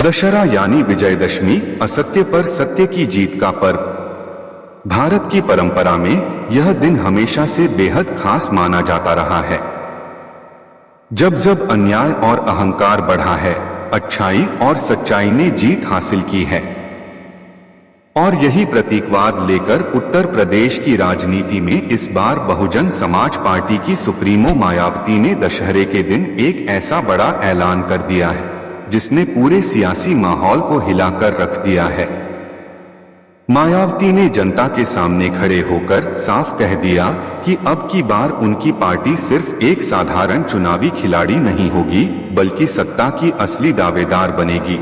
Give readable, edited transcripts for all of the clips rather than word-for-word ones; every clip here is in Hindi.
दशहरा यानी विजयदशमी, असत्य पर सत्य की जीत का पर्व। भारत की परंपरा में यह दिन हमेशा से बेहद खास माना जाता रहा है। जब जब अन्याय और अहंकार बढ़ा है, अच्छाई और सच्चाई ने जीत हासिल की है। और यही प्रतीकवाद लेकर उत्तर प्रदेश की राजनीति में इस बार बहुजन समाज पार्टी की सुप्रीमो मायावती ने दशहरे के दिन एक ऐसा बड़ा ऐलान कर दिया है जिसने पूरे सियासी माहौल को हिलाकर रख दिया है। मायावती ने जनता के सामने खड़े होकर साफ कह दिया कि अब की बार उनकी पार्टी सिर्फ एक साधारण चुनावी खिलाड़ी नहीं होगी, बल्कि सत्ता की असली दावेदार बनेगी।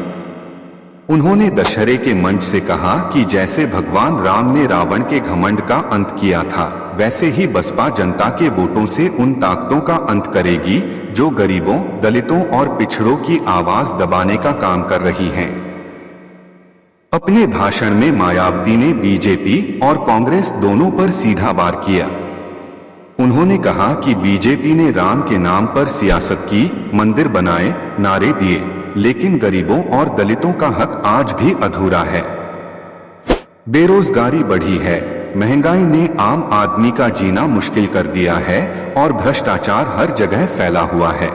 उन्होंने दशहरे के मंच से कहा कि जैसे भगवान राम ने रावण के घमंड का अंत किया था, वैसे ही बसपा जनता के वोटों से उन ताकतों का अंत करेगी जो गरीबों, दलितों और पिछड़ों की आवाज दबाने का काम कर रही हैं। अपने भाषण में मायावती ने बीजेपी और कांग्रेस दोनों पर सीधा वार किया। उन्होंने कहा कि बीजेपी ने राम के नाम पर सियासत की, मंदिर बनाए, नारे दिए, लेकिन गरीबों और दलितों का हक आज भी अधूरा है। बेरोजगारी बढ़ी है, महंगाई ने आम आदमी का जीना मुश्किल कर दिया है और भ्रष्टाचार हर जगह फैला हुआ है।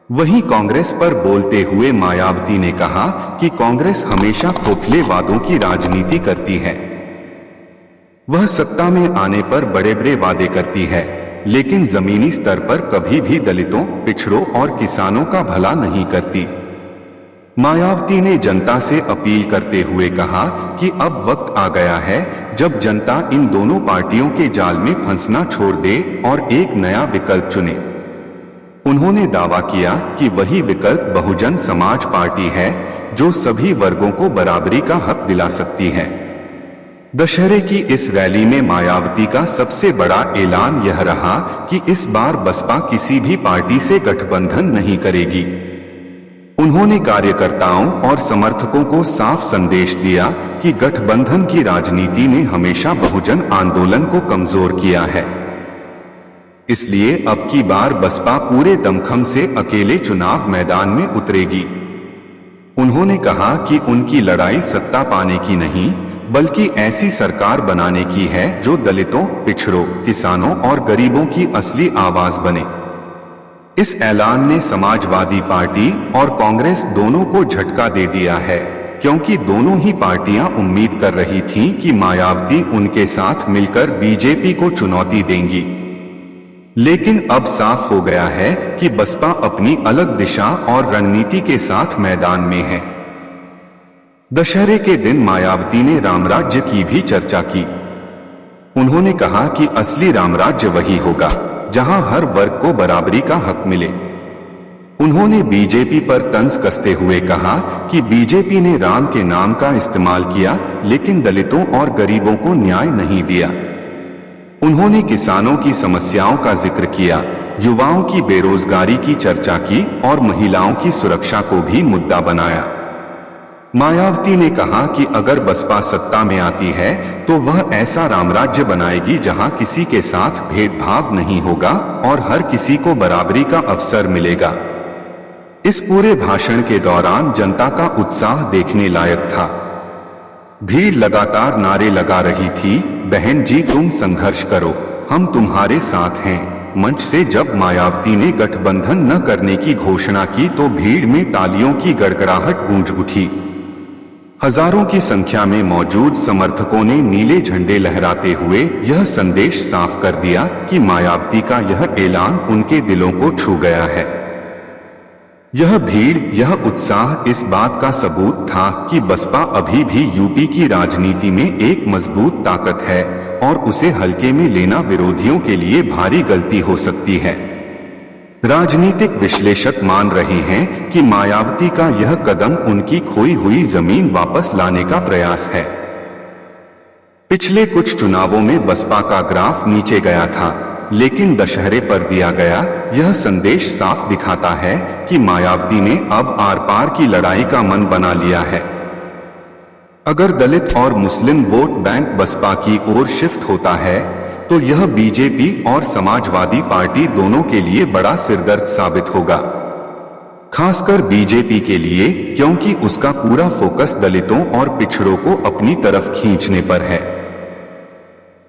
वहीं कांग्रेस पर बोलते हुए मायावती ने कहा कि कांग्रेस हमेशा खोखले वादों की राजनीति करती है। वह सत्ता में आने पर बड़े बड़े वादे करती है, लेकिन जमीनी स्तर पर कभी भी दलितों, पिछड़ों और किसानों का भला नहीं करती। मायावती ने जनता से अपील करते हुए कहा कि अब वक्त आ गया है जब जनता इन दोनों पार्टियों के जाल में फंसना छोड़ दे और एक नया विकल्प चुने। उन्होंने दावा किया कि वही विकल्प बहुजन समाज पार्टी है जो सभी वर्गों को बराबरी का हक दिला सकती है। दशहरे की इस रैली में मायावती का सबसे बड़ा ऐलान यह रहा कि इस बार बसपा किसी भी पार्टी से गठबंधन नहीं करेगी। उन्होंने कार्यकर्ताओं और समर्थकों को साफ संदेश दिया कि गठबंधन की राजनीति ने हमेशा बहुजन आंदोलन को कमजोर किया है, इसलिए अब की बार बसपा पूरे दमखम से अकेले चुनाव मैदान में उतरेगी। उन्होंने कहा कि उनकी लड़ाई सत्ता पाने की नहीं, बल्कि ऐसी सरकार बनाने की है जो दलितों, पिछड़ों, किसानों और गरीबों की असली आवाज बने। इस ऐलान ने समाजवादी पार्टी और कांग्रेस दोनों को झटका दे दिया है, क्योंकि दोनों ही पार्टियां उम्मीद कर रही थीं कि मायावती उनके साथ मिलकर बीजेपी को चुनौती देंगी। लेकिन अब साफ हो गया है कि बसपा अपनी अलग दिशा और रणनीति के साथ मैदान में है। दशहरे के दिन मायावती ने रामराज्य की भी चर्चा की। उन्होंने कहा कि असली रामराज्य वही होगा जहां हर वर्ग को बराबरी का हक मिले। उन्होंने बीजेपी पर तंज कसते हुए कहा कि बीजेपी ने राम के नाम का इस्तेमाल किया, लेकिन दलितों और गरीबों को न्याय नहीं दिया। उन्होंने किसानों की समस्याओं का जिक्र किया, युवाओं की बेरोजगारी की चर्चा की और महिलाओं की सुरक्षा को भी मुद्दा बनाया। मायावती ने कहा कि अगर बसपा सत्ता में आती है तो वह ऐसा रामराज्य बनाएगी जहां किसी के साथ भेदभाव नहीं होगा और हर किसी को बराबरी का अवसर मिलेगा। इस पूरे भाषण के दौरान जनता का उत्साह देखने लायक था। भीड़ लगातार नारे लगा रही थी, बहन जी तुम संघर्ष करो, हम तुम्हारे साथ हैं। मंच से जब मायावती ने गठबंधन न करने की घोषणा की तो भीड़ में तालियों की गड़गड़ाहट गूंज उठी। हजारों की संख्या में मौजूद समर्थकों ने नीले झंडे लहराते हुए यह संदेश साफ कर दिया कि मायावती का यह ऐलान उनके दिलों को छू गया है। यह भीड़, यह उत्साह इस बात का सबूत था कि बसपा अभी भी यूपी की राजनीति में एक मजबूत ताकत है और उसे हल्के में लेना विरोधियों के लिए भारी गलती हो सकती है। राजनीतिक विश्लेषक मान रहे हैं कि मायावती का यह कदम उनकी खोई हुई जमीन वापस लाने का प्रयास है। पिछले कुछ चुनावों में बसपा का ग्राफ नीचे गया था, लेकिन दशहरे पर दिया गया यह संदेश साफ दिखाता है कि मायावती ने अब आर पार की लड़ाई का मन बना लिया है। अगर दलित और मुस्लिम वोट बैंक बसपा की ओर शिफ्ट होता है तो यह बीजेपी और समाजवादी पार्टी दोनों के लिए बड़ा सिरदर्द साबित होगा। खासकर बीजेपी के लिए, क्योंकि उसका पूरा फोकस दलितों और पिछड़ों को अपनी तरफ खींचने पर है।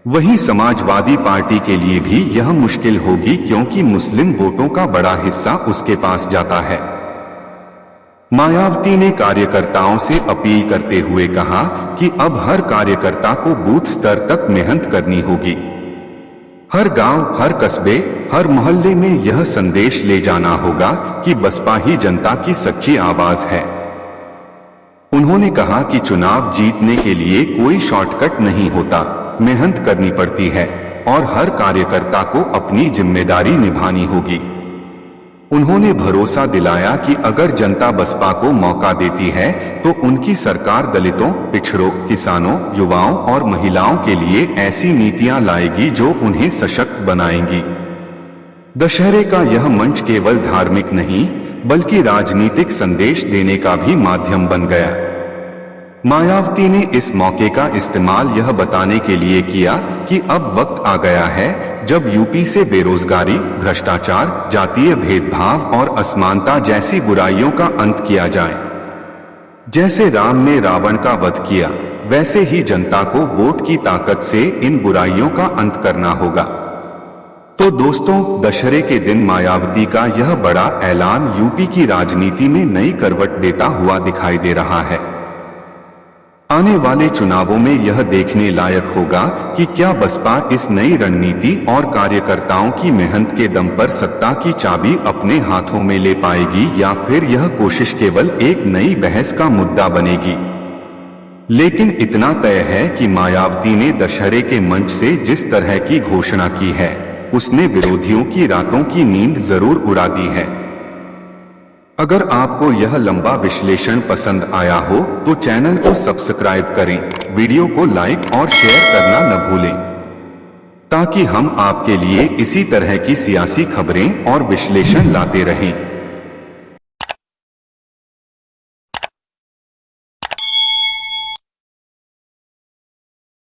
वहीं समाजवादी पार्टी के लिए भी यह मुश्किल होगी, क्योंकि मुस्लिम वोटों का बड़ा हिस्सा उसके पास जाता है। मायावती ने कार्यकर्ताओं से अपील करते हुए कहा कि अब हर कार्यकर्ता को बूथ स्तर तक मेहनत करनी होगी। हर गांव, हर कस्बे, हर मोहल्ले में यह संदेश ले जाना होगा कि बसपा ही जनता की सच्ची आवाज है। उन्होंने कहा कि चुनाव जीतने के लिए कोई शॉर्टकट नहीं होता, मेहनत करनी पड़ती है और हर कार्यकर्ता को अपनी जिम्मेदारी निभानी होगी। उन्होंने भरोसा दिलाया कि अगर जनता बसपा को मौका देती है तो उनकी सरकार दलितों, पिछड़ों, किसानों, युवाओं और महिलाओं के लिए ऐसी नीतियां लाएगी जो उन्हें सशक्त बनाएंगी। दशहरे का यह मंच केवल धार्मिक नहीं बल्कि राजनीतिक संदेश देने का भी माध्यम बन गया। मायावती ने इस मौके का इस्तेमाल यह बताने के लिए किया कि अब वक्त आ गया है जब यूपी से बेरोजगारी, भ्रष्टाचार, जातीय भेदभाव और असमानता जैसी बुराइयों का अंत किया जाए। जैसे राम ने रावण का वध किया, वैसे ही जनता को वोट की ताकत से इन बुराइयों का अंत करना होगा। तो दोस्तों, दशहरे के दिन मायावती का यह बड़ा ऐलान यूपी की राजनीति में नई करवट देता हुआ दिखाई दे रहा है। आने वाले चुनावों में यह देखने लायक होगा कि क्या बसपा इस नई रणनीति और कार्यकर्ताओं की मेहनत के दम पर सत्ता की चाबी अपने हाथों में ले पाएगी या फिर यह कोशिश केवल एक नई बहस का मुद्दा बनेगी। लेकिन इतना तय है कि मायावती ने दशहरे के मंच से जिस तरह की घोषणा की है, उसने विरोधियों की रातों की नींद जरूर उड़ा दी है। अगर आपको यह लंबा विश्लेषण पसंद आया हो तो चैनल को सब्सक्राइब करें, वीडियो को लाइक और शेयर करना न भूलें, ताकि हम आपके लिए इसी तरह की सियासी खबरें और विश्लेषण लाते रहें।